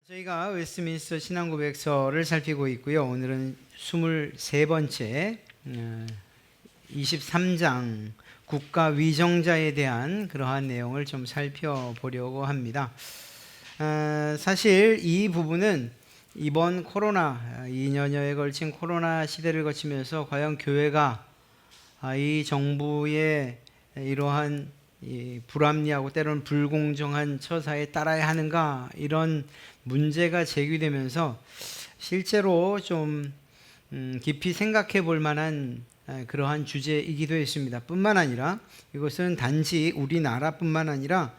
저희가 웨스트민스터 신앙고백서를 살피고 있고요. 오늘은 23번째 23장 국가 위정자에 대한 그러한 내용을 좀 살펴보려고 합니다. 사실 이 부분은 이번 코로나 2년여에 걸친 코로나 시대를 거치면서 과연 교회가 이 정부의 이러한 이 불합리하고 때로는 불공정한 처사에 따라야 하는가, 이런 문제가 제기되면서 실제로 좀 깊이 생각해 볼 만한 그러한 주제이기도 했습니다. 뿐만 아니라 이것은 단지 우리나라뿐만 아니라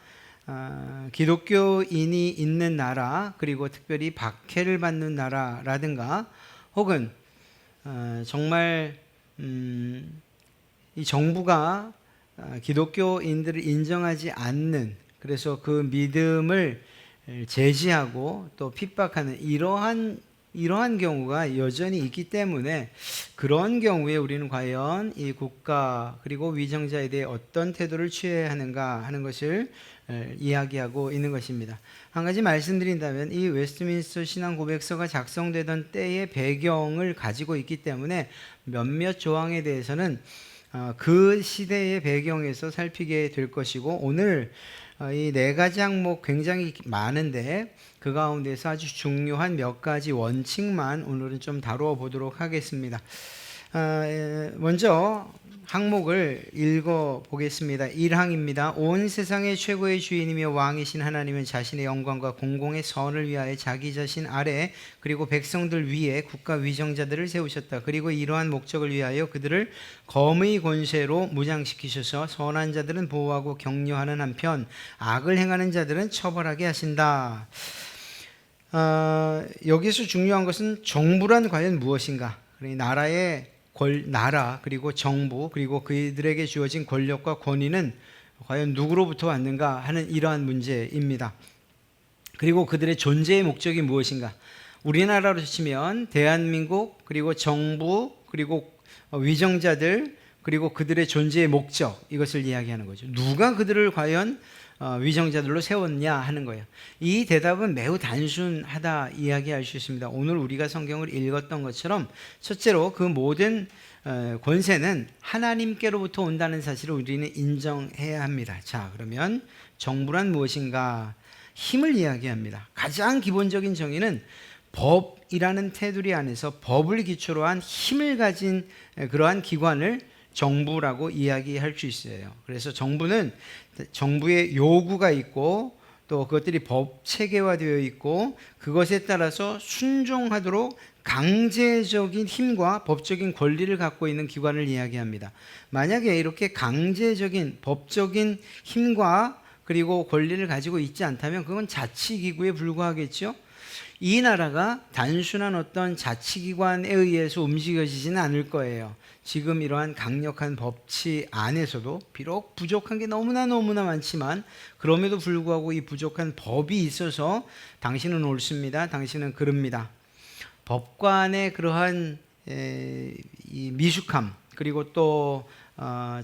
기독교인이 있는 나라, 그리고 특별히 박해를 받는 나라라든가, 혹은 정말 이 정부가 기독교인들을 인정하지 않는, 그래서 그 믿음을 제지하고 또 핍박하는 이러한 경우가 여전히 있기 때문에, 그런 경우에 우리는 과연 이 국가 그리고 위정자에 대해 어떤 태도를 취해야 하는가 하는 것을 이야기하고 있는 것입니다. 한 가지 말씀드린다면, 이 웨스트민스터 신앙고백서가 작성되던 때의 배경을 가지고 있기 때문에 몇몇 조항에 대해서는 그 시대의 배경에서 살피게 될 것이고, 오늘 이 4가지 항목 굉장히 많은데 그 가운데서 아주 중요한 몇 가지 원칙만 오늘은 좀 다루어 보도록 하겠습니다. 먼저 항목을 읽어 보겠습니다. 1항입니다. 온 세상의 최고의 주인이며 왕이신 하나님은 자신의 영광과 공공의 선을 위하여 자기 자신 아래 그리고 백성들 위에 국가 위정자들을 세우셨다. 그리고 이러한 목적을 위하여 그들을 검의 권세로 무장시키셔서 선한 자들은 보호하고 격려하는 한편 악을 행하는 자들은 처벌하게 하신다. 여기서 중요한 것은 정부란 과연 무엇인가? 나라의 나라, 그리고 정부, 그리고 그들에게 주어진 권력과 권위는 과연 누구로부터 왔는가 하는 이러한 문제입니다. 그리고 그들의 존재의 목적이 무엇인가? 우리나라로 치면 대한민국, 그리고 정부, 그리고 위정자들, 그리고 그들의 존재의 목적, 이것을 이야기하는 거죠. 누가 그들을 과연 위정자들로 세웠냐 하는 거예요. 이 대답은 매우 단순하다 이야기할 수 있습니다. 오늘 우리가 성경을 읽었던 것처럼, 첫째로 그 모든 권세는 하나님께로부터 온다는 사실을 우리는 인정해야 합니다. 자, 그러면 정부란 무엇인가? 힘을 이야기합니다. 가장 기본적인 정의는 법이라는 테두리 안에서 법을 기초로 한 힘을 가진 그러한 기관을 정부라고 이야기할 수 있어요. 그래서 정부는 정부의 요구가 있고, 또 그것들이 법 체계화되어 있고, 그것에 따라서 순종하도록 강제적인 힘과 법적인 권리를 갖고 있는 기관을 이야기합니다. 만약에 이렇게 강제적인 법적인 힘과 그리고 권리를 가지고 있지 않다면 그건 자치기구에 불과하겠죠. 이 나라가 단순한 어떤 자치기관에 의해서 움직여지지는 않을 거예요. 지금 이러한 강력한 법치 안에서도 비록 부족한 게 너무나 많지만, 그럼에도 불구하고 이 부족한 법이 있어서 당신은 옳습니다, 당신은 그릅니다, 법관의 그러한 이 미숙함, 그리고 또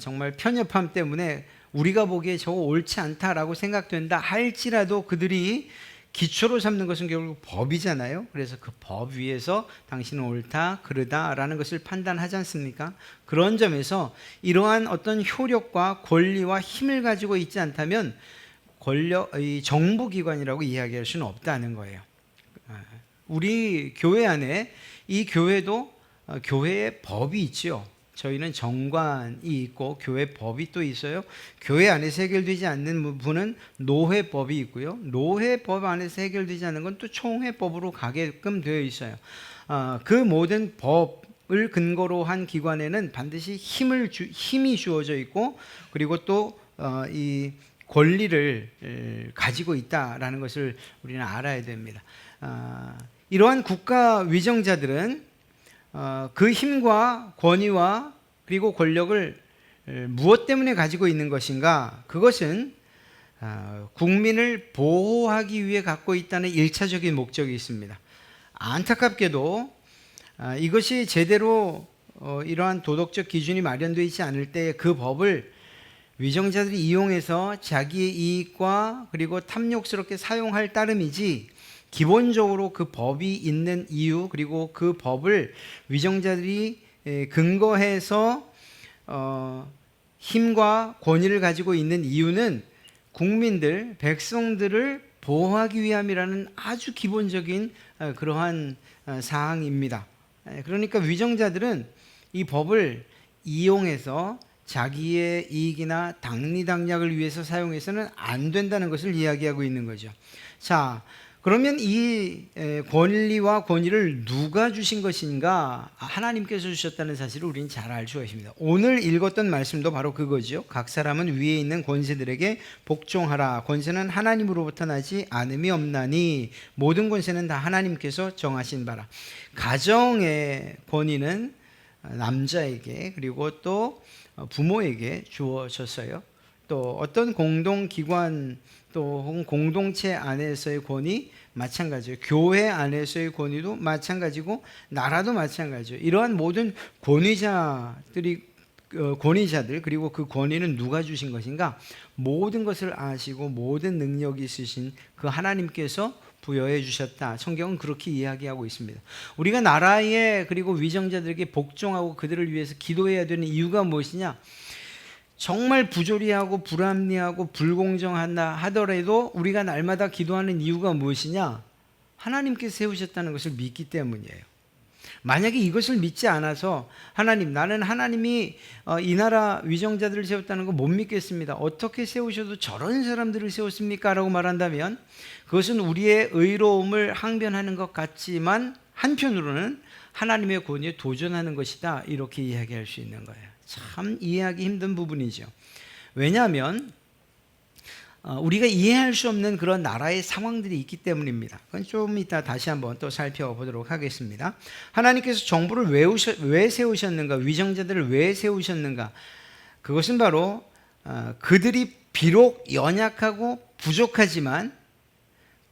정말 편협함 때문에 우리가 보기에 저거 옳지 않다라고 생각된다 할지라도 그들이 기초로 삼는 것은 결국 법이잖아요. 그래서 그 법 위에서 당신은 옳다, 그르다라는 것을 판단하지 않습니까? 그런 점에서 이러한 어떤 효력과 권리와 힘을 가지고 있지 않다면 이 정부기관이라고 이야기할 수는 없다는 거예요. 우리 교회 안에, 이 교회도 교회의 법이 있죠. 저희는 정관이 있고 교회 법이 또 있어요. 교회 안에서 해결되지 않는 부분은 노회법이 있고요. 노회법 안에서 해결되지 않는 건 또 총회법으로 가게끔 되어 있어요. 그 모든 법을 근거로 한 기관에는 반드시 힘이 주어져 있고, 그리고 또 이 권리를 가지고 있다라는 것을 우리는 알아야 됩니다. 이러한 국가 위정자들은 그 힘과 권위와 그리고 권력을 무엇 때문에 가지고 있는 것인가? 그것은 국민을 보호하기 위해 갖고 있다는 1차적인 목적이 있습니다. 안타깝게도 이것이 제대로 이러한 도덕적 기준이 마련되어 있지 않을 때 그 법을 위정자들이 이용해서 자기의 이익과 그리고 탐욕스럽게 사용할 따름이지, 기본적으로 그 법이 있는 이유, 그리고 그 법을 위정자들이 근거해서 힘과 권위를 가지고 있는 이유는 국민들, 백성들을 보호하기 위함이라는 아주 기본적인 그러한 사항입니다. 그러니까 위정자들은 이 법을 이용해서 자기의 이익이나 당리당략을 위해서 사용해서는 안 된다는 것을 이야기하고 있는 거죠. 자, 그러면 이 권리와 권위를 누가 주신 것인가? 하나님께서 주셨다는 사실을 우리는 잘 알 수가 있습니다. 오늘 읽었던 말씀도 바로 그거죠. 각 사람은 위에 있는 권세들에게 복종하라. 권세는 하나님으로부터 나지 않음이 없나니 모든 권세는 다 하나님께서 정하신 바라. 가정의 권위는 남자에게, 그리고 또 부모에게 주어졌어요. 또 어떤 공동기관 또 혹은 공동체 안에서의 권위 마찬가지예요. 교회 안에서의 권위도 마찬가지고 나라도 마찬가지예요. 이러한 모든 권위자들 그리고 그 권위는 누가 주신 것인가? 모든 것을 아시고 모든 능력이 있으신 그 하나님께서 부여해 주셨다. 성경은 그렇게 이야기하고 있습니다. 우리가 나라에 그리고 위정자들에게 복종하고 그들을 위해서 기도해야 되는 이유가 무엇이냐? 정말 부조리하고 불합리하고 불공정하다 하더라도 우리가 날마다 기도하는 이유가 무엇이냐? 하나님께서 세우셨다는 것을 믿기 때문이에요. 만약에 이것을 믿지 않아서 하나님, 나는 하나님이 이 나라 위정자들을 세웠다는 거 못 믿겠습니다. 어떻게 세우셔도 저런 사람들을 세웠습니까? 라고 말한다면 그것은 우리의 의로움을 항변하는 것 같지만 한편으로는 하나님의 권위에 도전하는 것이다. 이렇게 이야기할 수 있는 거예요. 참 이해하기 힘든 부분이죠. 왜냐하면 우리가 이해할 수 없는 그런 나라의 상황들이 있기 때문입니다. 그건 좀 이따 다시 한번 또 살펴보도록 하겠습니다. 하나님께서 정부를 왜 세우셨는가? 위정자들을 왜 세우셨는가? 그것은 바로 그들이 비록 연약하고 부족하지만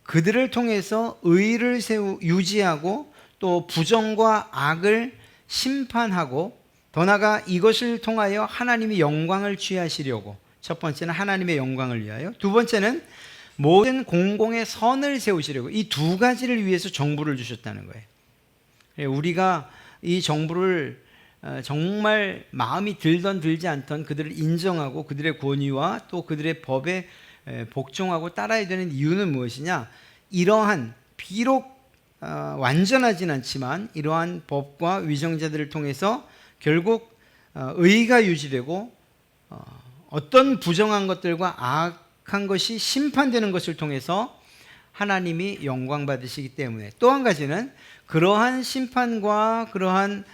그들을 통해서 의를 유지하고 또 부정과 악을 심판하고 더 나아가 이것을 통하여 하나님의 영광을 취하시려고, 첫 번째는 하나님의 영광을 위하여, 두 번째는 모든 공공의 선을 세우시려고, 이 두 가지를 위해서 정부를 주셨다는 거예요. 우리가 이 정부를 정말 마음이 들던 들지 않던 그들을 인정하고 그들의 권위와 또 그들의 법에 복종하고 따라야 되는 이유는 무엇이냐? 이러한 비록 완전하진 않지만 이러한 법과 위정자들을 통해서 결국 의가 유지되고 어떤 부정한 것들과 악한 것이 심판되는 것을 통해서 하나님이 영광 받으시기 때문에, 또 한 가지는 그러한 심판과 그러한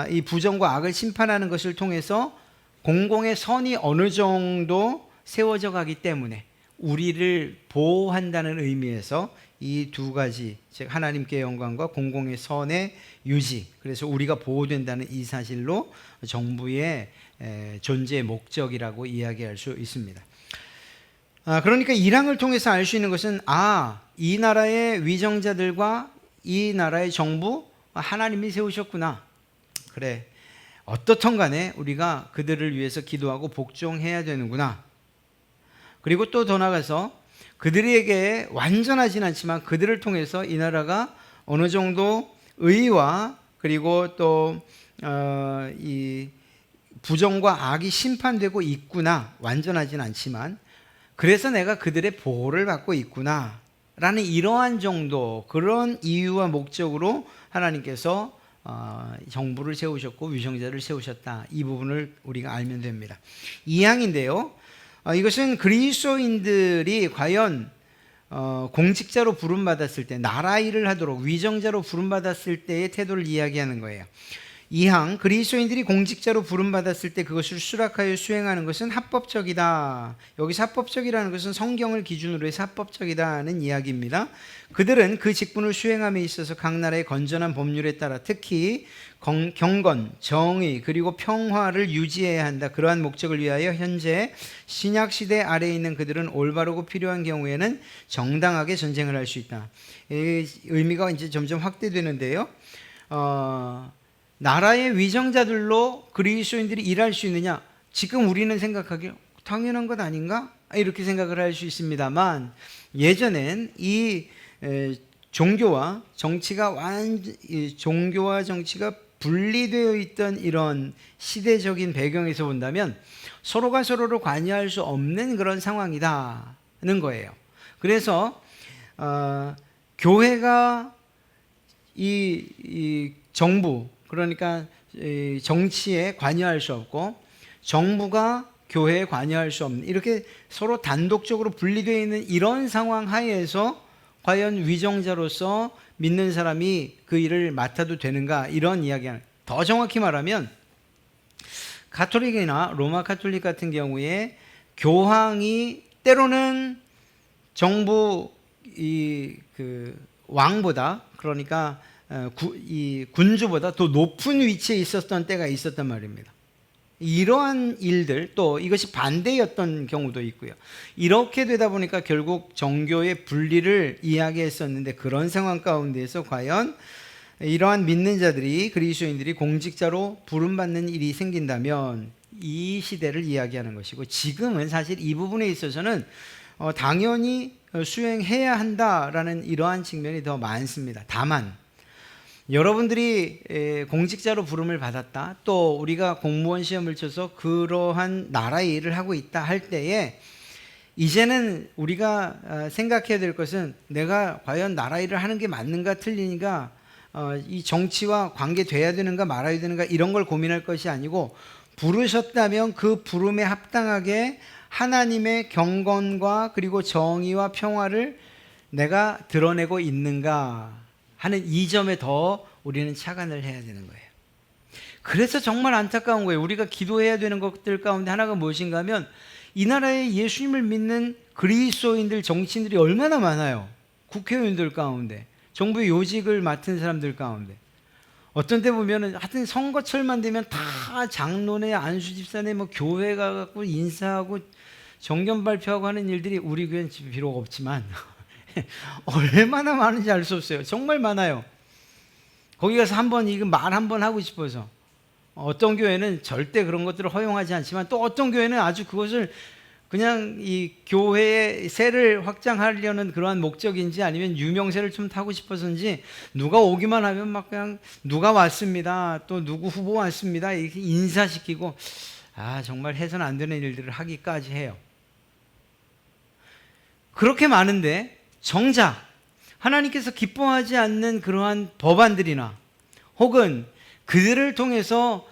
이 부정과 악을 심판하는 것을 통해서 공공의 선이 어느 정도 세워져 가기 때문에 우리를 보호한다는 의미에서 이 두 가지, 즉 하나님께 영광과 공공의 선의 유지, 그래서 우리가 보호된다는 이 사실로 정부의 존재의 목적이라고 이야기할 수 있습니다. 그러니까 일항을 통해서 알 수 있는 것은 이 나라의 위정자들과 이 나라의 정부 하나님이 세우셨구나. 그래, 어떻든 간에 우리가 그들을 위해서 기도하고 복종해야 되는구나. 그리고 또 더 나아가서 그들에게 완전하진 않지만 그들을 통해서 이 나라가 어느 정도 의와 그리고 또 이 부정과 악이 심판되고 있구나. 완전하진 않지만 그래서 내가 그들의 보호를 받고 있구나 라는 이러한 정도, 그런 이유와 목적으로 하나님께서 정부를 세우셨고 위정자를 세우셨다. 이 부분을 우리가 알면 됩니다. 2항인데요. 이것은 그리스도인들이 과연 공직자로 부름받았을 때, 나라 일을 하도록 위정자로 부름받았을 때의 태도를 이야기하는 거예요. 2항, 그리스도인들이 공직자로 부름받았을 때 그것을 수락하여 수행하는 것은 합법적이다. 여기서 합법적이라는 것은 성경을 기준으로 해서 합법적이다는 이야기입니다. 그들은 그 직분을 수행함에 있어서 각 나라의 건전한 법률에 따라 특히 경건, 정의 그리고 평화를 유지해야 한다. 그러한 목적을 위하여 현재 신약시대 아래에 있는 그들은 올바르고 필요한 경우에는 정당하게 전쟁을 할 수 있다. 이 의미가 이제 점점 확대되는데요. 나라의 위정자들로 그리스도인들이 일할 수 있느냐? 지금 우리는 생각하기에 당연한 것 아닌가? 이렇게 생각을 할 수 있습니다만, 예전엔 이 종교와 정치가 종교와 정치가 분리되어 있던 이런 시대적인 배경에서 본다면 서로가 서로를 관여할 수 없는 그런 상황이다는 거예요. 그래서 교회가 이 정부, 그러니까 이 정치에 관여할 수 없고 정부가 교회에 관여할 수 없는, 이렇게 서로 단독적으로 분리되어 있는 이런 상황 하에서 과연 위정자로서 믿는 사람이 그 일을 맡아도 되는가, 이런 이야기는, 더 정확히 말하면 가톨릭이나 로마 가톨릭 같은 경우에 교황이 때로는 정부 그 왕보다, 그러니까 이 군주보다 더 높은 위치에 있었던 때가 있었단 말입니다. 이러한 일들, 또 이것이 반대였던 경우도 있고요. 이렇게 되다 보니까 결국 정교의 분리를 이야기했었는데, 그런 상황 가운데에서 과연 이러한 믿는 자들이, 그리스도인들이 공직자로 부름받는 일이 생긴다면 이 시대를 이야기하는 것이고, 지금은 사실 이 부분에 있어서는 당연히 수행해야 한다라는 이러한 측면이 더 많습니다. 다만 여러분들이 공직자로 부름을 받았다, 또 우리가 공무원 시험을 쳐서 그러한 나라의 일을 하고 있다 할 때에 이제는 우리가 생각해야 될 것은, 내가 과연 나라 일을 하는 게 맞는가 틀리는가, 이 정치와 관계돼야 되는가 말아야 되는가, 이런 걸 고민할 것이 아니고, 부르셨다면 그 부름에 합당하게 하나님의 경건과 그리고 정의와 평화를 내가 드러내고 있는가 하는 이 점에 더 우리는 착안을 해야 되는 거예요. 그래서 정말 안타까운 거예요. 우리가 기도해야 되는 것들 가운데 하나가 무엇인가 하면, 이 나라에 예수님을 믿는 그리스도인들, 정치인들이 얼마나 많아요. 국회의원들 가운데, 정부의 요직을 맡은 사람들 가운데, 어떤 때 보면은 하여튼 선거철만 되면 다 장로네, 안수집사네, 뭐 교회 가갖고 인사하고 정견 발표하고 하는 일들이 우리 교회는 비록 없지만 얼마나 많은지 알 수 없어요. 정말 많아요. 거기 가서 한번 이거 말 한번 하고 싶어서. 어떤 교회는 절대 그런 것들을 허용하지 않지만, 또 어떤 교회는 아주 그것을 그냥 이 교회의 세를 확장하려는 그러한 목적인지, 아니면 유명세를 좀 타고 싶어서인지, 누가 오기만 하면 막 그냥 누가 왔습니다, 또 누구 후보 왔습니다, 이렇게 인사시키고, 정말 해서는 안 되는 일들을 하기까지 해요. 그렇게 많은데 정작 하나님께서 기뻐하지 않는 그러한 법안들이나, 혹은 그들을 통해서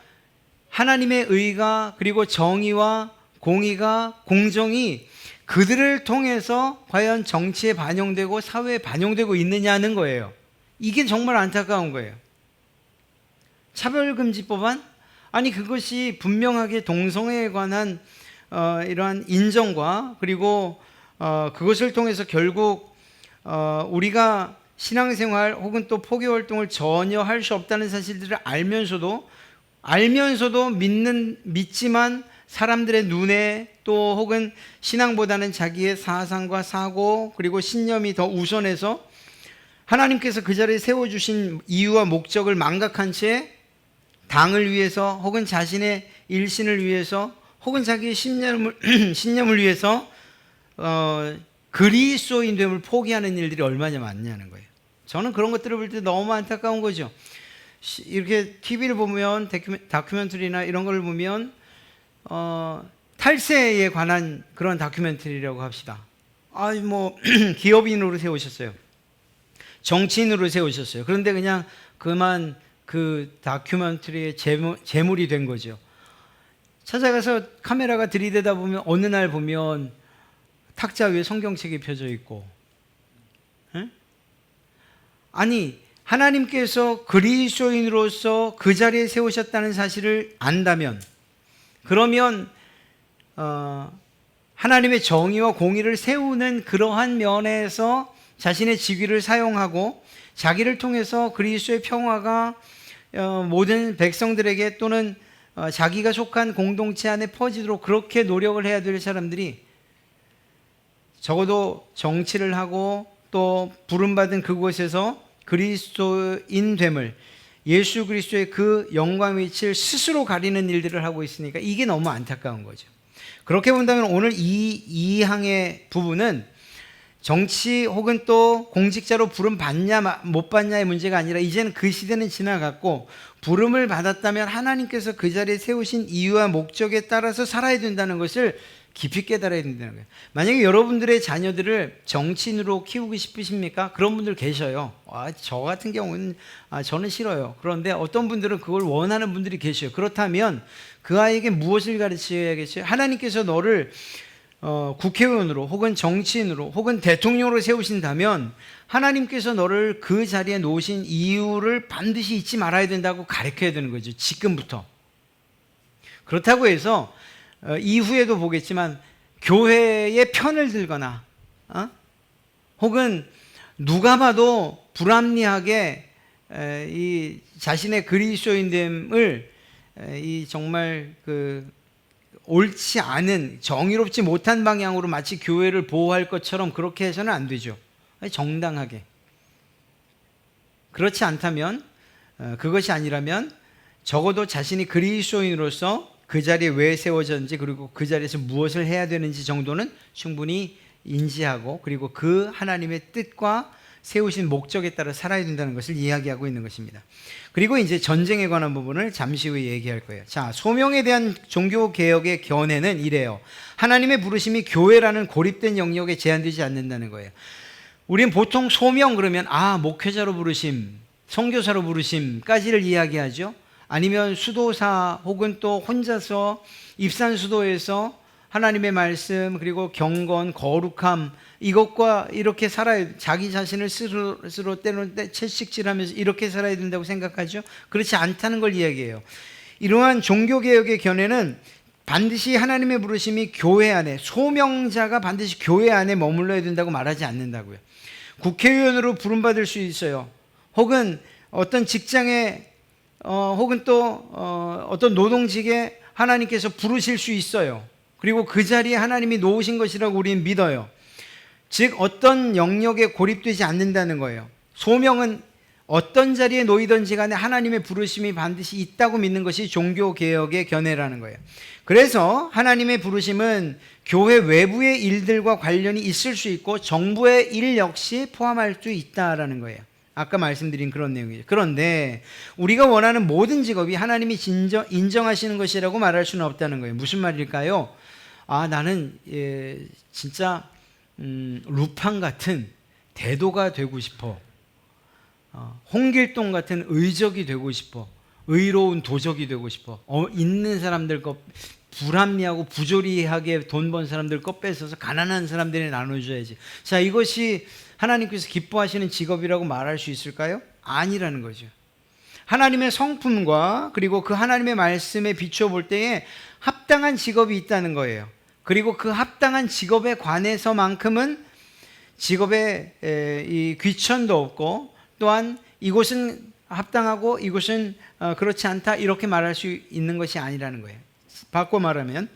하나님의 의가, 그리고 정의와 공의가, 공정이 그들을 통해서 과연 정치에 반영되고 사회에 반영되고 있느냐는 거예요. 이게 정말 안타까운 거예요. 차별금지법안? 아니, 그것이 분명하게 동성애에 관한 이러한 인정과, 그리고 그것을 통해서 결국 우리가 신앙생활 혹은 또 포교활동을 전혀 할 수 없다는 사실들을 알면서도 믿지만 사람들의 눈에, 또 혹은 신앙보다는 자기의 사상과 사고, 그리고 신념이 더 우선해서 하나님께서 그 자리에 세워주신 이유와 목적을 망각한 채 당을 위해서, 혹은 자신의 일신을 위해서, 혹은 자기의 신념을 위해서 그리스도인됨을 포기하는 일들이 얼마나 많냐는 거예요. 저는 그런 것들을 볼 때 너무 안타까운 거죠. 이렇게 TV를 보면, 다큐멘터리나 이런 걸 보면 탈세에 관한 그런 다큐멘터리라고 합시다. 기업인으로 세우셨어요. 정치인으로 세우셨어요. 그런데 그냥 그만 그 다큐멘터리의 제물이 된 거죠. 찾아가서 카메라가 들이대다 보면 어느 날 보면 탁자 위에 성경책이 펴져 있고, 아니, 하나님께서 그리스도인으로서 그 자리에 세우셨다는 사실을 안다면, 그러면 하나님의 정의와 공의를 세우는 그러한 면에서 자신의 직위를 사용하고, 자기를 통해서 그리스도의 평화가 모든 백성들에게, 또는 자기가 속한 공동체 안에 퍼지도록 그렇게 노력을 해야 될 사람들이, 적어도 정치를 하고 또 부름받은 그곳에서 그리스도인됨을, 예수 그리스도의 그 영광 위치를 스스로 가리는 일들을 하고 있으니까 이게 너무 안타까운 거죠. 그렇게 본다면 오늘 이 항의 부분은 정치 혹은 또 공직자로 부름 받냐 못 받냐의 문제가 아니라 이제는 그 시대는 지나갔고 부름을 받았다면 하나님께서 그 자리에 세우신 이유와 목적에 따라서 살아야 된다는 것을 깊이 깨달아야 된다는 거예요. 만약에 여러분들의 자녀들을 정치인으로 키우고 싶으십니까? 그런 분들 계셔요. 저 같은 경우는 저는 싫어요. 그런데 어떤 분들은 그걸 원하는 분들이 계셔요. 그렇다면 그 아이에게 무엇을 가르쳐야겠어요? 하나님께서 너를 국회의원으로 혹은 정치인으로 혹은 대통령으로 세우신다면 하나님께서 너를 그 자리에 놓으신 이유를 반드시 잊지 말아야 된다고 가르쳐야 되는 거죠. 지금부터. 그렇다고 해서 이후에도 보겠지만 교회의 편을 들거나 혹은 누가 봐도 불합리하게 이 자신의 그리스도인됨을 이 정말 옳지 않은 정의롭지 못한 방향으로 마치 교회를 보호할 것처럼 그렇게 해서는 안 되죠. 정당하게. 그렇지 않다면 그것이 아니라면 적어도 자신이 그리스도인으로서 그 자리에 왜 세워졌는지 그리고 그 자리에서 무엇을 해야 되는지 정도는 충분히 인지하고 그리고 그 하나님의 뜻과 세우신 목적에 따라 살아야 된다는 것을 이야기하고 있는 것입니다. 그리고 이제 전쟁에 관한 부분을 잠시 후에 얘기할 거예요. 자, 소명에 대한 종교개혁의 견해는 이래요. 하나님의 부르심이 교회라는 고립된 영역에 제한되지 않는다는 거예요. 우린 보통 소명 그러면 목회자로 부르심, 선교사로 부르심까지를 이야기하죠. 아니면 수도사 혹은 또 혼자서 입산수도에서 하나님의 말씀 그리고 경건, 거룩함 이것과 이렇게 살아야 자기 자신을 스스로 때로는 채찍질하면서 이렇게 살아야 된다고 생각하죠. 그렇지 않다는 걸 이야기해요. 이러한 종교개혁의 견해는 반드시 하나님의 부르심이 교회 안에 소명자가 반드시 교회 안에 머물러야 된다고 말하지 않는다고요. 국회의원으로 부름받을 수 있어요. 혹은 어떤 직장에 혹은 또 어떤 노동직에 하나님께서 부르실 수 있어요. 그리고 그 자리에 하나님이 놓으신 것이라고 우리는 믿어요. 즉 어떤 영역에 고립되지 않는다는 거예요. 소명은 어떤 자리에 놓이든지 간에 하나님의 부르심이 반드시 있다고 믿는 것이 종교개혁의 견해라는 거예요. 그래서 하나님의 부르심은 교회 외부의 일들과 관련이 있을 수 있고 정부의 일 역시 포함할 수 있다라는 거예요. 아까 말씀드린 그런 내용이죠. 그런데 우리가 원하는 모든 직업이 하나님이 인정하시는 것이라고 말할 수는 없다는 거예요. 무슨 말일까요? 나는 진짜 루팡 같은 대도가 되고 싶어. 홍길동 같은 의적이 되고 싶어. 의로운 도적이 되고 싶어. 있는 사람들 거 불합리하고 부조리하게 돈 번 사람들 거 뺏어서 가난한 사람들에 나눠줘야지. 자, 이것이 하나님께서 기뻐하시는 직업이라고 말할 수 있을까요? 아니라는 거죠. 하나님의 성품과 그리고 그 하나님의 말씀에 비추어 볼 때에 합당한 직업이 있다는 거예요. 그리고 그 합당한 직업에 관해서만큼은 직업에 이 귀천도 없고 또한 이곳은 합당하고 이곳은 그렇지 않다 이렇게 말할 수 있는 것이 아니라는 거예요. 바꿔 말하면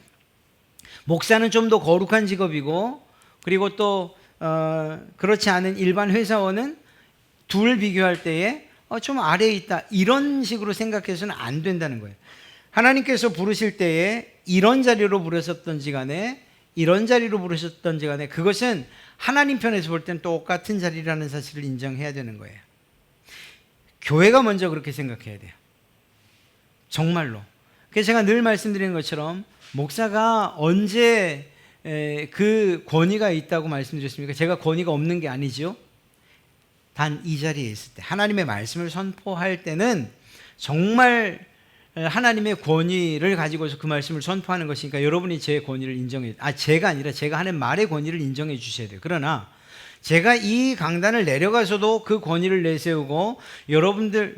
목사는 좀 더 거룩한 직업이고 그리고 또 그렇지 않은 일반 회사원은 둘 비교할 때에 좀 아래에 있다 이런 식으로 생각해서는 안 된다는 거예요. 하나님께서 부르실 때에 이런 자리로 부르셨던지 간에 이런 자리로 부르셨던지 간에 그것은 하나님 편에서 볼 땐 똑같은 자리라는 사실을 인정해야 되는 거예요. 교회가 먼저 그렇게 생각해야 돼요. 정말로. 그래서 제가 늘 말씀드리는 것처럼 목사가 언제 그 권위가 있다고 말씀드렸습니까? 제가 권위가 없는 게 아니죠. 단 이 자리에 있을 때 하나님의 말씀을 선포할 때는 정말 하나님의 권위를 가지고서 그 말씀을 선포하는 것이니까 여러분이 제 권위를 인정해 제가 아니라 제가 하는 말의 권위를 인정해 주셔야 돼요. 그러나 제가 이 강단을 내려가서도 그 권위를 내세우고 여러분들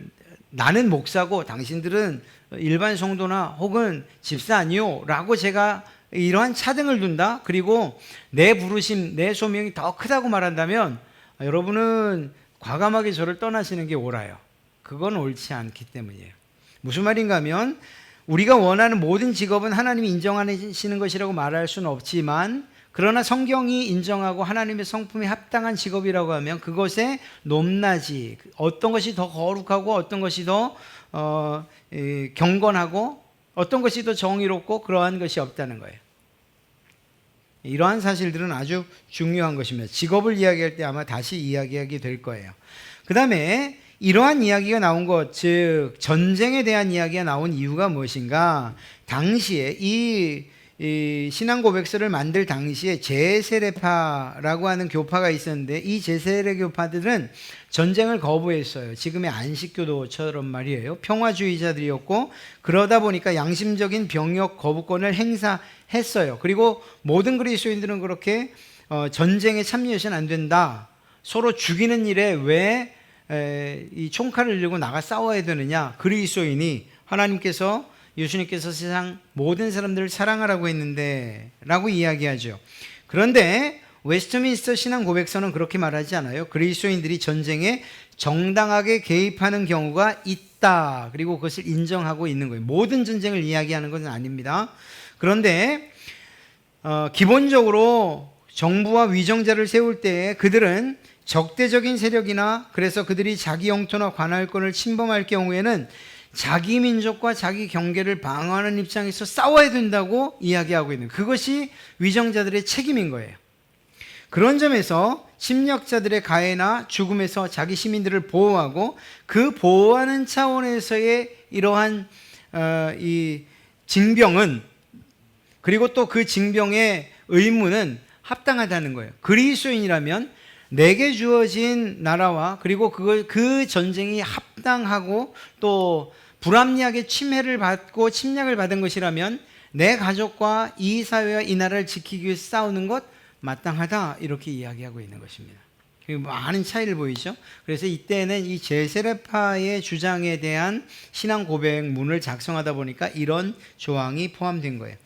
나는 목사고 당신들은 일반 성도나 혹은 집사 아니요 라고 제가 이러한 차등을 둔다. 그리고 내 부르심 내 소명이 더 크다고 말한다면 여러분은 과감하게 저를 떠나시는 게 옳아요. 그건 옳지 않기 때문이에요. 무슨 말인가 하면 우리가 원하는 모든 직업은 하나님이 인정하시는 것이라고 말할 수는 없지만 그러나 성경이 인정하고 하나님의 성품에 합당한 직업이라고 하면 그것에 높낮이 어떤 것이 더 거룩하고 어떤 것이 더 경건하고 어떤 것이 더 정의롭고 그러한 것이 없다는 거예요. 이러한 사실들은 아주 중요한 것입니다. 직업을 이야기할 때 아마 다시 이야기하게 될 거예요. 그 다음에 이러한 이야기가 나온 것, 즉 전쟁에 대한 이야기가 나온 이유가 무엇인가? 당시에 이 신앙 고백서를 만들 당시에 제세례파라고 하는 교파가 있었는데, 이 제세례 교파들은 전쟁을 거부했어요. 지금의 안식교도처럼 말이에요. 평화주의자들이었고, 그러다 보니까 양심적인 병역 거부권을 행사했어요. 그리고 모든 그리스도인들은 그렇게 전쟁에 참여해서는 안 된다. 서로 죽이는 일에 왜 이 총칼을 들고 나가 싸워야 되느냐? 그리스도인이 예수님께서 세상 모든 사람들을 사랑하라고 했는데 라고 이야기하죠. 그런데 웨스트민스터 신앙 고백서는 그렇게 말하지 않아요. 그리스도인들이 전쟁에 정당하게 개입하는 경우가 있다. 그리고 그것을 인정하고 있는 거예요. 모든 전쟁을 이야기하는 것은 아닙니다. 그런데 기본적으로 정부와 위정자를 세울 때 그들은 적대적인 세력이나, 그래서 그들이 자기 영토나 관할권을 침범할 경우에는 자기 민족과 자기 경계를 방어하는 입장에서 싸워야 된다고 이야기하고 있는, 그것이 위정자들의 책임인 거예요. 그런 점에서 침략자들의 가해나 죽음에서 자기 시민들을 보호하고, 그 보호하는 차원에서의 이러한 이 징병은, 그리고 또 그 징병의 의무는 합당하다는 거예요. 그리스도인이라면 내게 주어진 나라와, 그리고 그 전쟁이 합당하고 또 불합리하게 침해를 받고 침략을 받은 것이라면 내 가족과 이 사회와 이 나라를 지키기 위해서 싸우는 것 마땅하다, 이렇게 이야기하고 있는 것입니다. 많은 차이를 보이죠. 그래서 이때는 이 제세례파의 주장에 대한 신앙 고백문을 작성하다 보니까 이런 조항이 포함된 거예요.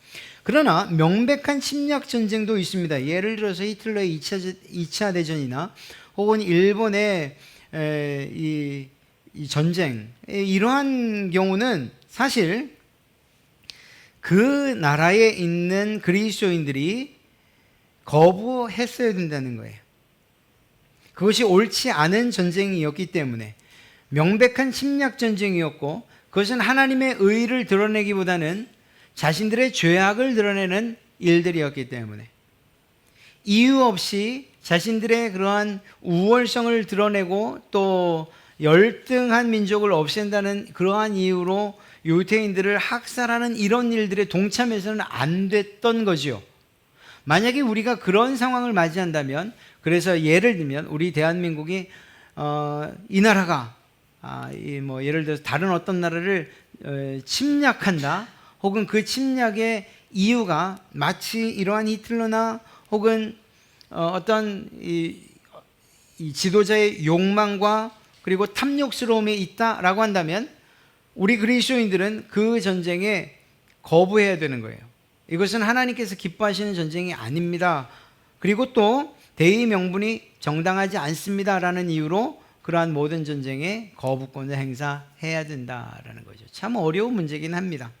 그러나 명백한 침략 전쟁도 있습니다. 예를 들어서 히틀러의 2차 대전이나 혹은 일본의 이 전쟁, 이러한 경우는 사실 그 나라에 있는 그리스도인들이 거부했어야 된다는 거예요. 그것이 옳지 않은 전쟁이었기 때문에, 명백한 침략 전쟁이었고, 그것은 하나님의 의를 드러내기보다는 자신들의 죄악을 드러내는 일들이었기 때문에, 이유 없이 자신들의 그러한 우월성을 드러내고 또 열등한 민족을 없앤다는 그러한 이유로 유대인들을 학살하는 이런 일들에 동참해서는 안 됐던 거지요. 만약에 우리가 그런 상황을 맞이한다면, 그래서 예를 들면 우리 대한민국이 이 나라가 예를 들어서 다른 어떤 나라를 침략한다, 혹은 그 침략의 이유가 마치 이러한 히틀러나 혹은 어떤 이 지도자의 욕망과 그리고 탐욕스러움에 있다라고 한다면, 우리 그리스도인들은 그 전쟁에 거부해야 되는 거예요. 이것은 하나님께서 기뻐하시는 전쟁이 아닙니다. 그리고 또 대의 명분이 정당하지 않습니다라는 이유로 그러한 모든 전쟁에 거부권을 행사해야 된다라는 거죠. 참 어려운 문제긴 합니다.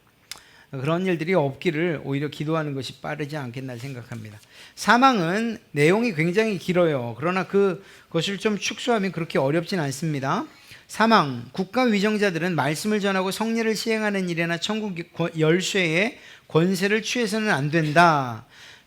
그런 일들이 없기를 오히려 기도하는 것이 빠르지 않겠나 생각합니다. 사망은 내용이 굉장히 길어요. 그러나 그것을 좀 축소하면 그렇게 어렵진 않습니다. 사망, 국가 위정자들은 말씀을 전하고 성례를 시행하는 일이나 천국 열쇠의 권세를 취해서는 안 된다.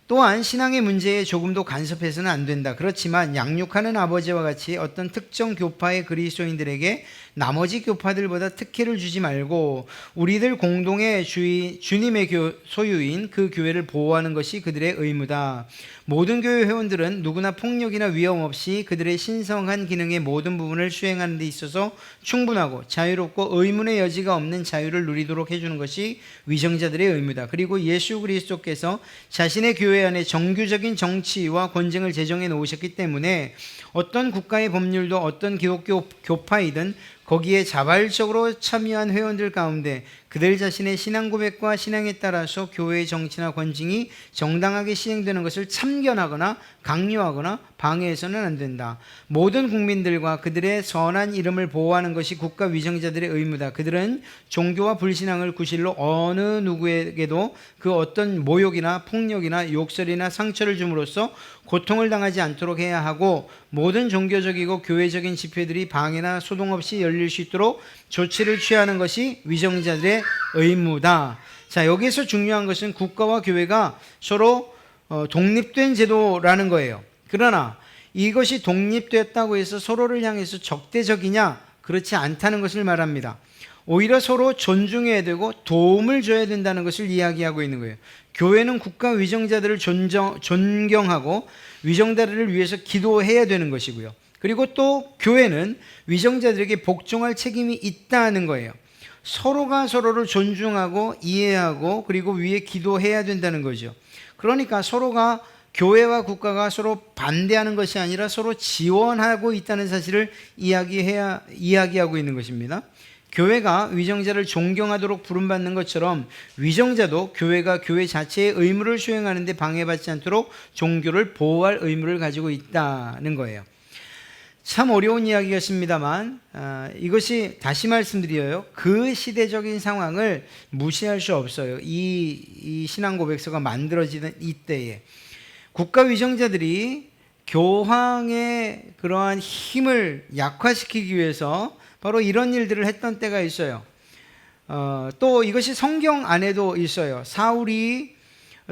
또한 신앙의 문제에 조금도 간섭해서는 안 된다. 그렇지만 양육하는 아버지와 같이 어떤 특정 교파의 그리스도인들에게 나머지 교파들보다 특혜를 주지 말고 우리들 공동의 주님의 소유인 그 교회를 보호하는 것이 그들의 의무다. 모든 교회 회원들은 누구나 폭력이나 위험 없이 그들의 신성한 기능의 모든 부분을 수행하는 데 있어서 충분하고 자유롭고 의문의 여지가 없는 자유를 누리도록 해주는 것이 위정자들의 의무다. 그리고 예수 그리스도께서 자신의 교회 안에 정규적인 정치와 권쟁을 제정해 놓으셨기 때문에 어떤 국가의 법률도 어떤 기독교 교파이든 거기에 자발적으로 참여한 회원들 가운데 그들 자신의 신앙 고백과 신앙에 따라서 교회의 정치나 권징이 정당하게 시행되는 것을 참견하거나 강요하거나 방해해서는 안 된다. 모든 국민들과 그들의 선한 이름을 보호하는 것이 국가 위정자들의 의무다. 그들은 종교와 불신앙을 구실로 어느 누구에게도 그 어떤 모욕이나 폭력이나 욕설이나 상처를 줌으로써 고통을 당하지 않도록 해야 하고, 모든 종교적이고 교회적인 집회들이 방해나 소동 없이 열릴 수 있도록 조치를 취하는 것이 위정자들의 의무다. 자, 여기에서 중요한 것은 국가와 교회가 서로 독립된 제도라는 거예요. 그러나 이것이 독립됐다고 해서 서로를 향해서 적대적이냐? 그렇지 않다는 것을 말합니다. 오히려 서로 존중해야 되고 도움을 줘야 된다는 것을 이야기하고 있는 거예요. 교회는 국가 위정자들을 존경하고 위정자들을 위해서 기도해야 되는 것이고요. 그리고 또 교회는 위정자들에게 복종할 책임이 있다는 거예요. 서로가 서로를 존중하고 이해하고 그리고 위에 기도해야 된다는 거죠. 그러니까 서로가 교회와 국가가 서로 반대하는 것이 아니라 서로 지원하고 있다는 사실을 이야기하고 있는 것입니다. 교회가 위정자를 존경하도록 부름받는 것처럼 위정자도 교회가 교회 자체의 의무를 수행하는 데 방해받지 않도록 종교를 보호할 의무를 가지고 있다는 거예요. 참 어려운 이야기였습니다만 이것이 다시 말씀드려요. 그 시대적인 상황을 무시할 수 없어요. 이 신앙 고백서가 만들어지는 이때에 국가 위정자들이 교황의 그러한 힘을 약화시키기 위해서 바로 이런 일들을 했던 때가 있어요. 또 이것이 성경 안에도 있어요. 사울이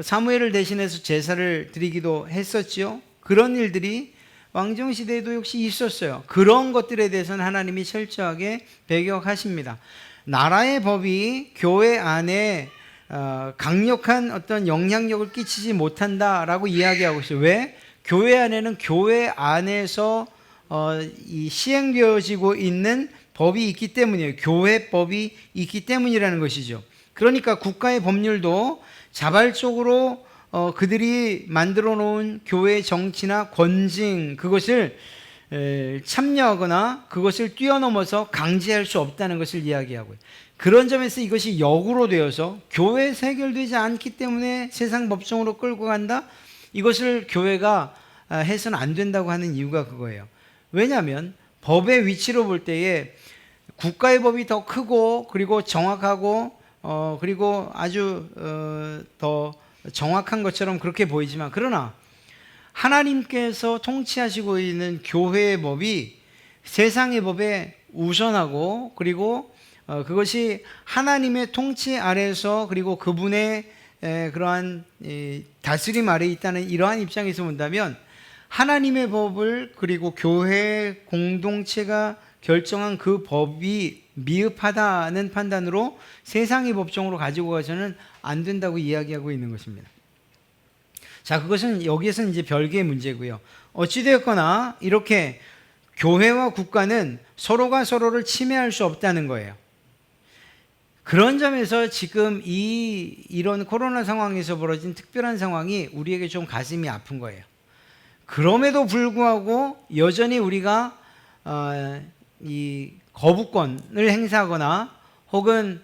사무엘을 대신해서 제사를 드리기도 했었지요. 그런 일들이 왕정시대에도 역시 있었어요. 그런 것들에 대해서는 하나님이 철저하게 배격하십니다. 나라의 법이 교회 안에 강력한 어떤 영향력을 끼치지 못한다라고 이야기하고 있어요. 왜? 교회 안에는 교회 안에서 이 시행되어지고 있는 법이 있기 때문이에요. 교회법이 있기 때문이라는 것이죠. 그러니까 국가의 법률도 자발적으로 그들이 만들어 놓은 교회 정치나 권징 그것을 참여하거나 그것을 뛰어넘어서 강제할 수 없다는 것을 이야기하고요. 그런 점에서 이것이 역으로 되어서 교회에서 해결되지 않기 때문에 세상 법정으로 끌고 간다? 이것을 교회가 해서는 안 된다고 하는 이유가 그거예요. 왜냐하면 법의 위치로 볼 때에 국가의 법이 더 크고 그리고 정확하고 그리고 아주 더 정확한 것처럼 그렇게 보이지만 그러나 하나님께서 통치하시고 있는 교회의 법이 세상의 법에 우선하고 그리고 그것이 하나님의 통치 아래에서 그리고 그분의 그러한 다스림 아래에 있다는 이러한 입장에서 본다면 하나님의 법을 그리고 교회 공동체가 결정한 그 법이 미흡하다는 판단으로 세상의 법정으로 가지고 가서는 안 된다고 이야기하고 있는 것입니다. 자, 그것은 여기에서는 이제 별개의 문제고요. 어찌되었거나 이렇게 교회와 국가는 서로가 서로를 침해할 수 없다는 거예요. 그런 점에서 지금 이런 코로나 상황에서 벌어진 특별한 상황이 우리에게 좀 가슴이 아픈 거예요. 그럼에도 불구하고 여전히 우리가 이 거부권을 행사하거나 혹은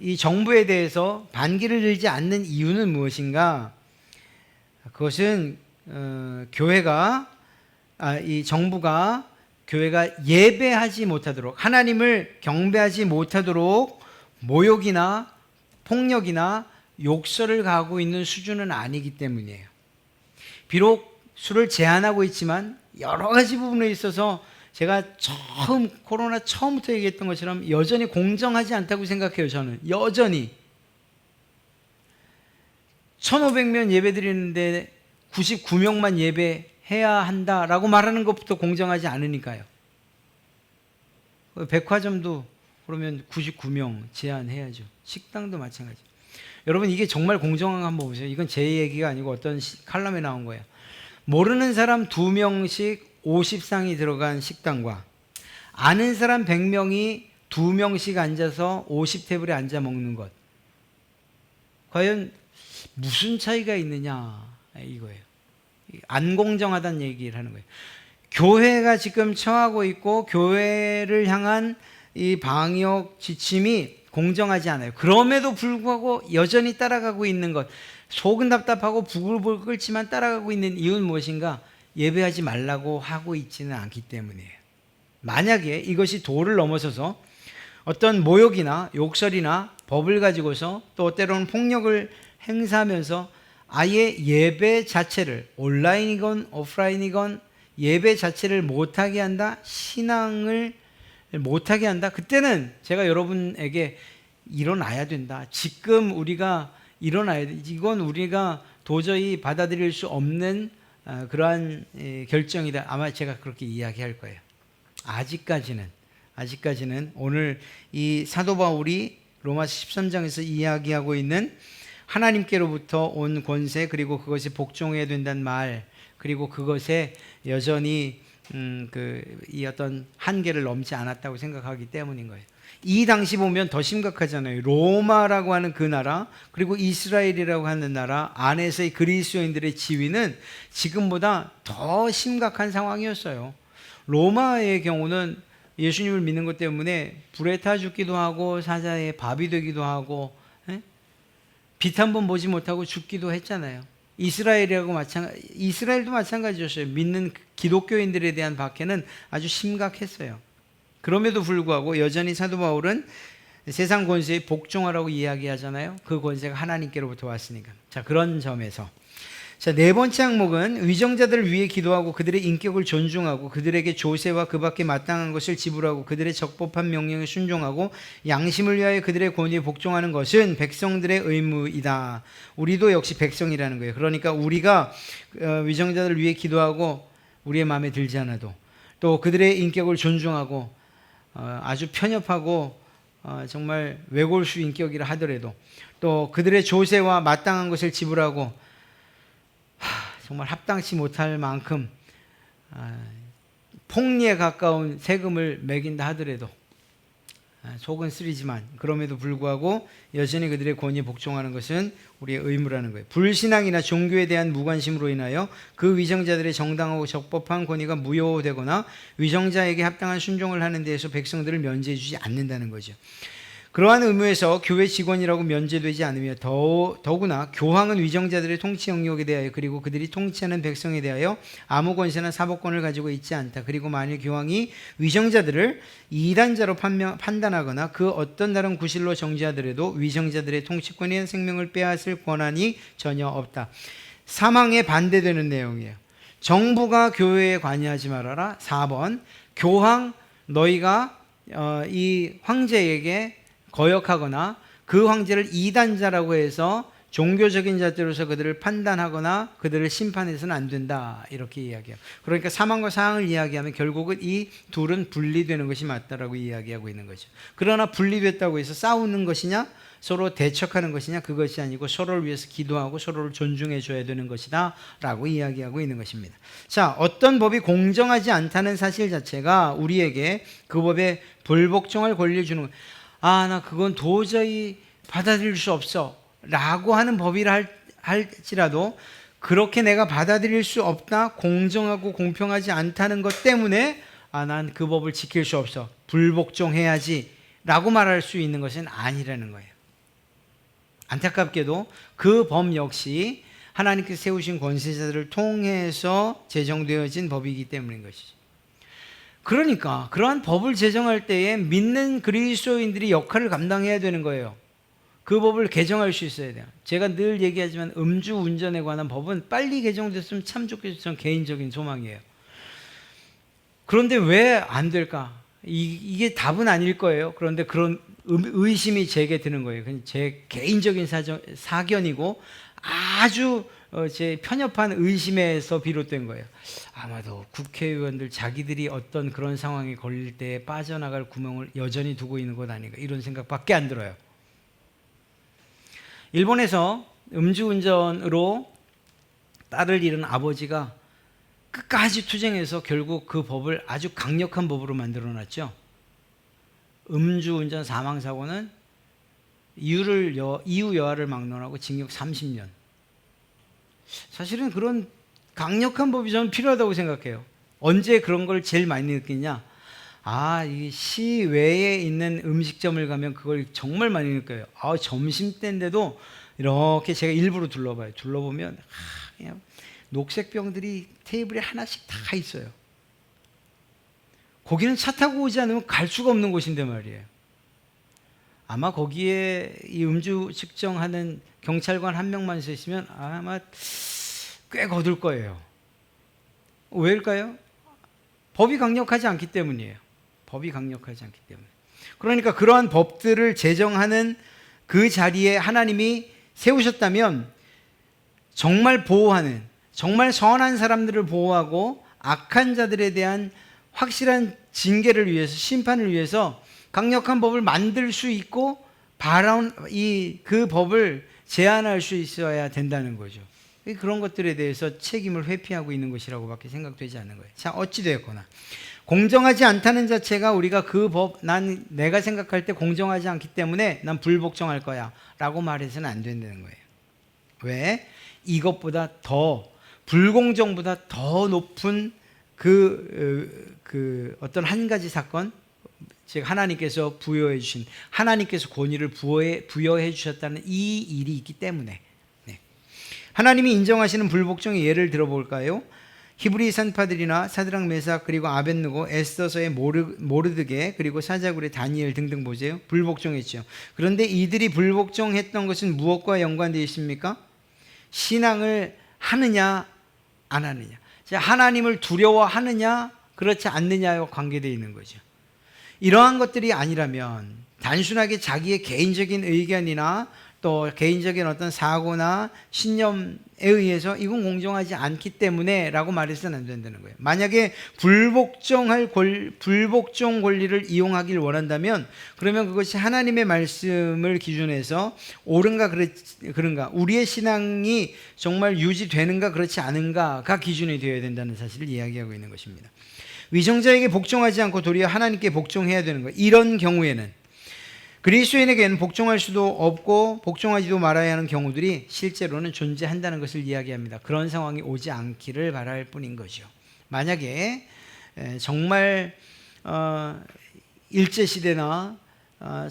이 정부에 대해서 반기를 들지 않는 이유는 무엇인가? 그것은 이 정부가 교회가 예배하지 못하도록 하나님을 경배하지 못하도록 모욕이나 폭력이나 욕설을 가하고 있는 수준은 아니기 때문이에요. 비록 수를 제한하고 있지만 여러 가지 부분에 있어서 제가 코로나 처음부터 얘기했던 것처럼 여전히 공정하지 않다고 생각해요. 저는 여전히 1500명 예배 드리는데 99명만 예배해야 한다라고 말하는 것부터 공정하지 않으니까요. 백화점도 그러면 99명 제한해야죠. 식당도 마찬가지. 여러분 이게 정말 공정한 거 한번 보세요. 이건 제 얘기가 아니고 어떤 칼럼에 나온 거예요. 모르는 사람 2명씩 50상이 들어간 식당과 아는 사람 100명이 2명씩 앉아서 50테이블에 앉아 먹는 것. 과연 무슨 차이가 있느냐 이거예요. 안 공정하다는 얘기를 하는 거예요. 교회가 지금 처하고 있고 교회를 향한 이 방역 지침이 공정하지 않아요. 그럼에도 불구하고 여전히 따라가고 있는 것. 속은 답답하고 부글부글 끓지만 따라가고 있는 이유는 무엇인가? 예배하지 말라고 하고 있지는 않기 때문이에요. 만약에 이것이 도를 넘어서서 어떤 모욕이나 욕설이나 법을 가지고서 또 때로는 폭력을 행사하면서 아예 예배 자체를 온라인이건 오프라인이건 예배 자체를 못하게 한다, 신앙을 못하게 한다. 그때는 제가 여러분에게 일어나야 된다. 지금 우리가 일어나야 돼. 이건 우리가 도저히 받아들일 수 없는 그러한 결정이다. 아마 제가 그렇게 이야기할 거예요. 아직까지는 오늘 이 사도 바울이 로마서 13장에서 이야기하고 있는 하나님께로부터 온 권세, 그리고 그것이 복종해야 된다는 말, 그리고 그것에 여전히 이 어떤 한계를 넘지 않았다고 생각하기 때문인 거예요. 이 당시 보면 더 심각하잖아요. 로마라고 하는 그 나라, 그리고 이스라엘이라고 하는 나라 안에서의 그리스도인들의 지위는 지금보다 더 심각한 상황이었어요. 로마의 경우는 예수님을 믿는 것 때문에 불에 타 죽기도 하고 사자의 밥이 되기도 하고 빛 한 번 보지 못하고 죽기도 했잖아요. 이스라엘도 마찬가지였어요. 믿는 기독교인들에 대한 박해는 아주 심각했어요. 그럼에도 불구하고 여전히 사도 바울은 세상 권세에 복종하라고 이야기하잖아요. 그 권세가 하나님께로부터 왔으니까. 자, 그런 점에서 자, 네 번째 항목은 위정자들을 위해 기도하고 그들의 인격을 존중하고 그들에게 조세와 그 밖에 마땅한 것을 지불하고 그들의 적법한 명령에 순종하고 양심을 위하여 그들의 권위에 복종하는 것은 백성들의 의무이다. 우리도 역시 백성이라는 거예요. 그러니까 우리가 위정자들을 위해 기도하고 우리의 마음에 들지 않아도 또 그들의 인격을 존중하고 아주 편협하고 정말 외골수 인격이라 하더라도 또 그들의 조세와 마땅한 것을 지불하고 정말 합당치 못할 만큼 폭리에 가까운 세금을 매긴다 하더라도 속은 쓰리지만 그럼에도 불구하고 여전히 그들의 권위에 복종하는 것은 우리의 의무라는 거예요. 불신앙이나 종교에 대한 무관심으로 인하여 그 위정자들의 정당하고 적법한 권위가 무효되거나 위정자에게 합당한 순종을 하는 데에서 백성들을 면제해 주지 않는다는 거죠. 그러한 의무에서 교회 직원이라고 면제되지 않으며 더구나 교황은 위정자들의 통치 영역에 대하여 그리고 그들이 통치하는 백성에 대하여 아무 권세나 사법권을 가지고 있지 않다. 그리고 만일 교황이 위정자들을 이단자로 판단하거나 그 어떤 다른 구실로 정죄하더라도 위정자들의 통치권이나 생명을 빼앗을 권한이 전혀 없다. 사망에 반대되는 내용이에요. 정부가 교회에 관여하지 말아라. 4번 교황 너희가 이 황제에게 거역하거나 그 황제를 이단자라고 해서 종교적인 잣대로서 그들을 판단하거나 그들을 심판해서는 안 된다. 이렇게 이야기해요. 그러니까 사망과 사항을 이야기하면 결국은 이 둘은 분리되는 것이 맞다라고 이야기하고 있는 거죠. 그러나 분리됐다고 해서 싸우는 것이냐 서로 대척하는 것이냐 그것이 아니고 서로를 위해서 기도하고 서로를 존중해 줘야 되는 것이다 라고 이야기하고 있는 것입니다. 자, 어떤 법이 공정하지 않다는 사실 자체가 우리에게 그 법에 불복종할 권리를 주는 거예요. 나 그건 도저히 받아들일 수 없어 라고 하는 법이라 할지라도 그렇게 내가 받아들일 수 없다, 공정하고 공평하지 않다는 것 때문에 난 그 법을 지킬 수 없어, 불복종해야지 라고 말할 수 있는 것은 아니라는 거예요. 안타깝게도 그 법 역시 하나님께서 세우신 권세자들을 통해서 제정되어진 법이기 때문인 것이죠. 그러니까 그러한 법을 제정할 때에 믿는 그리스도인들이 역할을 감당해야 되는 거예요. 그 법을 개정할 수 있어야 돼요. 제가 늘 얘기하지만 음주운전에 관한 법은 빨리 개정됐으면 참 좋겠어요. 전 개인적인 소망이에요. 그런데 왜 안 될까? 이게 답은 아닐 거예요. 그런데 그런 의심이 제게 드는 거예요. 제 개인적인 사견이고 아주 제 편협한 의심에서 비롯된 거예요. 아마도 국회의원들 자기들이 어떤 그런 상황에 걸릴 때 빠져나갈 구멍을 여전히 두고 있는 것 아닌가 이런 생각밖에 안 들어요. 일본에서 음주운전으로 딸을 잃은 아버지가 끝까지 투쟁해서 결국 그 법을 아주 강력한 법으로 만들어놨죠. 음주운전 사망사고는 이유 여하를 막론하고 징역 30년. 사실은 그런 강력한 법이 저는 필요하다고 생각해요. 언제 그런 걸 제일 많이 느끼냐? 이 시외에 있는 음식점을 가면 그걸 정말 많이 느껴요. 점심때인데도 이렇게 제가 일부러 둘러봐요. 둘러보면 그냥 녹색병들이 테이블에 하나씩 다 있어요. 거기는 차 타고 오지 않으면 갈 수가 없는 곳인데 말이에요. 아마 거기에 이 음주 측정하는 경찰관 한 명만 서 있으면 아마 꽤 거둘 거예요. 왜일까요? 법이 강력하지 않기 때문이에요. 법이 강력하지 않기 때문에. 그러니까 그러한 법들을 제정하는 그 자리에 하나님이 세우셨다면 정말 보호하는, 정말 선한 사람들을 보호하고 악한 자들에 대한 확실한 징계를 위해서, 심판을 위해서 강력한 법을 만들 수 있고 바라온 그 법을 제한할 수 있어야 된다는 거죠. 그런 것들에 대해서 책임을 회피하고 있는 것이라고밖에 생각되지 않는 거예요. 자, 어찌되었거나 공정하지 않다는 자체가 우리가 그 법, 내가 생각할 때 공정하지 않기 때문에 난 불복종할 거야 라고 말해서는 안 된다는 거예요. 왜? 이것보다 더, 불공정보다 더 높은 어떤 한 가지 사건, 즉 하나님께서 부여해 주신, 하나님께서 권위를 부여해 주셨다는 이 일이 있기 때문에, 네. 하나님이 인정하시는 불복종의 예를 들어볼까요? 히브리 산파들이나 사드락 메삭 그리고 아벳느고, 에스더서의 모르드게, 그리고 사자굴의 다니엘 등등 보세요. 불복종했죠. 그런데 이들이 불복종했던 것은 무엇과 연관되어 있습니까? 신앙을 하느냐 안 하느냐, 하나님을 두려워하느냐 그렇지 않느냐와 관계되어 있는 거죠. 이러한 것들이 아니라면 단순하게 자기의 개인적인 의견이나 또 개인적인 어떤 사고나 신념에 의해서 이건 공정하지 않기 때문에 라고 말해서는 안 된다는 거예요. 만약에 불복종 권리를 이용하길 원한다면 그러면 그것이 하나님의 말씀을 기준해서 옳은가 그런가, 우리의 신앙이 정말 유지되는가 그렇지 않은가가 기준이 되어야 된다는 사실을 이야기하고 있는 것입니다. 위정자에게 복종하지 않고 도리어 하나님께 복종해야 되는 거예요. 이런 경우에는 그리스도인에게는 복종할 수도 없고 복종하지도 말아야 하는 경우들이 실제로는 존재한다는 것을 이야기합니다. 그런 상황이 오지 않기를 바랄 뿐인 거죠. 만약에 정말 일제시대나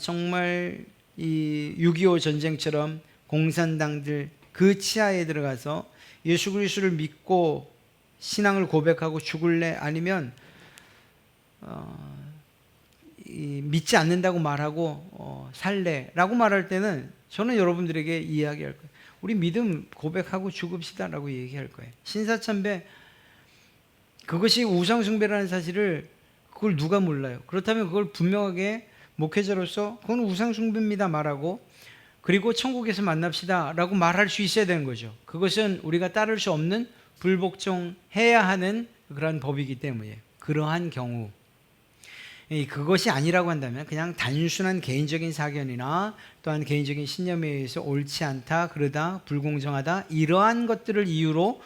정말 이 6.25 전쟁처럼 공산당들 그 치하에 들어가서 예수 그리스도를 믿고 신앙을 고백하고 죽을래, 아니면 믿지 않는다고 말하고 살래라고 말할 때는 저는 여러분들에게 이야기할 거예요. 우리 믿음 고백하고 죽읍시다라고 얘기할 거예요. 신사참배, 그것이 우상숭배라는 사실을 그걸 누가 몰라요? 그렇다면 그걸 분명하게 목회자로서 그건 우상숭배입니다 말하고, 그리고 천국에서 만납시다라고 말할 수 있어야 되는 거죠. 그것은 우리가 따를 수 없는 불복종해야 하는 그러한 법이기 때문에, 그러한 경우 그것이 아니라고 한다면 그냥 단순한 개인적인 사견이나 또한 개인적인 신념에 의해서 옳지 않다, 그러다, 불공정하다, 이러한 것들을 이유로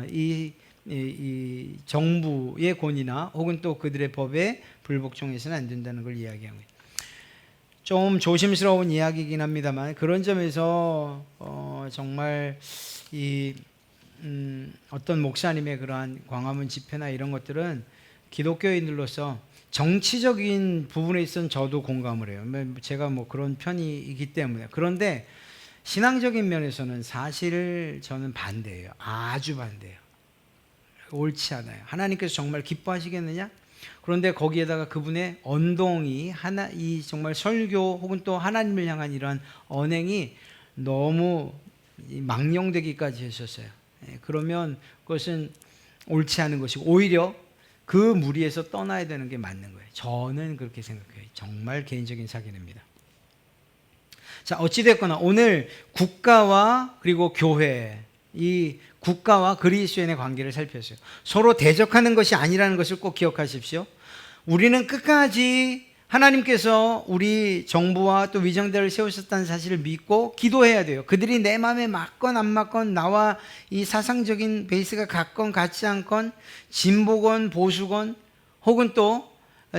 이 정부의 권위나 혹은 또 그들의 법에 불복종해서는 안 된다는 걸 이야기하고 있습니다. 좀 조심스러운 이야기이긴 합니다만 그런 점에서 정말 어떤 목사님의 그러한 광화문 집회나 이런 것들은 기독교인들로서 정치적인 부분에 있어서는 저도 공감을 해요. 제가 그런 편이기 때문에. 그런데 신앙적인 면에서는 사실 저는 반대예요. 아주 반대예요. 옳지 않아요. 하나님께서 정말 기뻐하시겠느냐? 그런데 거기에다가 그분의 언동이 이 정말 설교 혹은 또 하나님을 향한 이러한 언행이 너무 망령되기까지 했었어요. 그러면 그것은 옳지 않은 것이고 오히려 그 무리에서 떠나야 되는 게 맞는 거예요. 저는 그렇게 생각해요. 정말 개인적인 사견입니다. 자, 어찌됐거나 오늘 국가와 그리고 교회, 이 국가와 그리스도인의 관계를 살폈어요. 서로 대적하는 것이 아니라는 것을 꼭 기억하십시오. 우리는 끝까지 하나님께서 우리 정부와 또 위정자를 세우셨다는 사실을 믿고 기도해야 돼요. 그들이 내 마음에 맞건 안 맞건, 나와 이 사상적인 베이스가 같건 같지 않건, 진보건 보수건 혹은 또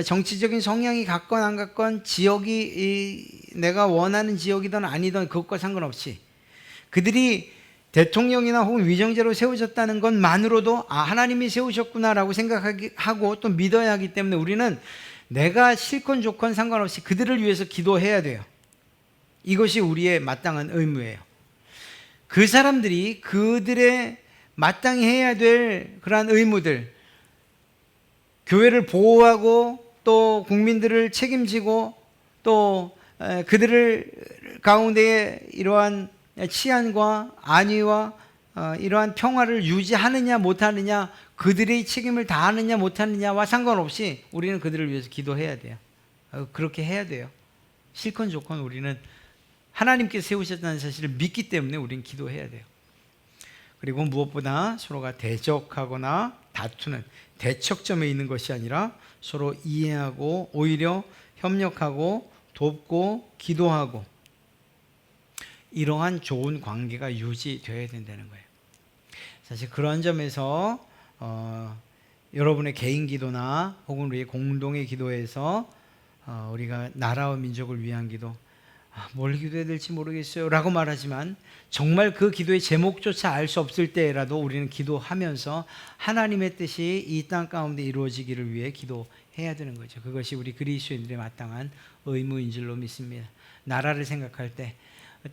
정치적인 성향이 같건 안 같건, 지역이 내가 원하는 지역이든 아니든 그것과 상관없이 그들이 대통령이나 혹은 위정자로 세우셨다는 것만으로도 하나님이 세우셨구나라고 생각하고 또 믿어야 하기 때문에 우리는 내가 싫건 좋건 상관없이 그들을 위해서 기도해야 돼요. 이것이 우리의 마땅한 의무예요. 그 사람들이 그들의 마땅히 해야 될 그러한 의무들, 교회를 보호하고 또 국민들을 책임지고 또 그들을 가운데에 이러한 치안과 안위와 이러한 평화를 유지하느냐 못하느냐, 그들의 책임을 다하느냐 못하느냐와 상관없이 우리는 그들을 위해서 기도해야 돼요. 그렇게 해야 돼요. 싫건 좋건 우리는 하나님께서 세우셨다는 사실을 믿기 때문에 우리는 기도해야 돼요. 그리고 무엇보다 서로가 대적하거나 다투는 대척점에 있는 것이 아니라 서로 이해하고 오히려 협력하고 돕고 기도하고 이러한 좋은 관계가 유지되어야 된다는 거예요. 사실 그런 점에서 여러분의 개인 기도나 혹은 우리의 공동의 기도에서 우리가 나라와 민족을 위한 기도, 뭘 기도해야 될지 모르겠어요 라고 말하지만 정말 그 기도의 제목조차 알 수 없을 때라도 우리는 기도하면서 하나님의 뜻이 이 땅 가운데 이루어지기를 위해 기도해야 되는 거죠. 그것이 우리 그리스도인들의 마땅한 의무인 줄로 믿습니다. 나라를 생각할 때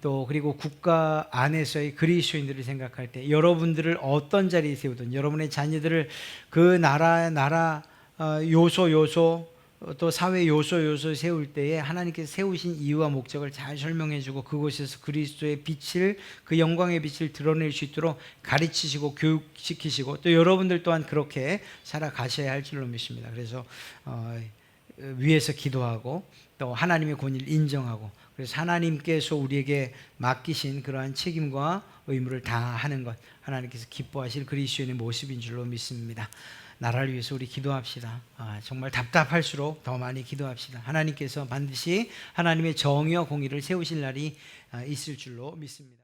또 그리고 국가 안에서의 그리스도인들을 생각할 때 여러분들을 어떤 자리에 세우든 여러분의 자녀들을 그 나라 요소 또 사회 요소 세울 때에 하나님께서 세우신 이유와 목적을 잘 설명해 주고 그곳에서 그리스도의 빛을 그 영광의 빛을 드러낼 수 있도록 가르치시고 교육시키시고 또 여러분들 또한 그렇게 살아가셔야 할 줄로 믿습니다. 그래서 위에서 기도하고 또 하나님의 권위를 인정하고 그래서 하나님께서 우리에게 맡기신 그러한 책임과 의무를 다하는 것 하나님께서 기뻐하실 그리스도인의 모습인 줄로 믿습니다. 나라를 위해서 우리 기도합시다. 정말 답답할수록 더 많이 기도합시다. 하나님께서 반드시 하나님의 정의와 공의를 세우실 날이 있을 줄로 믿습니다.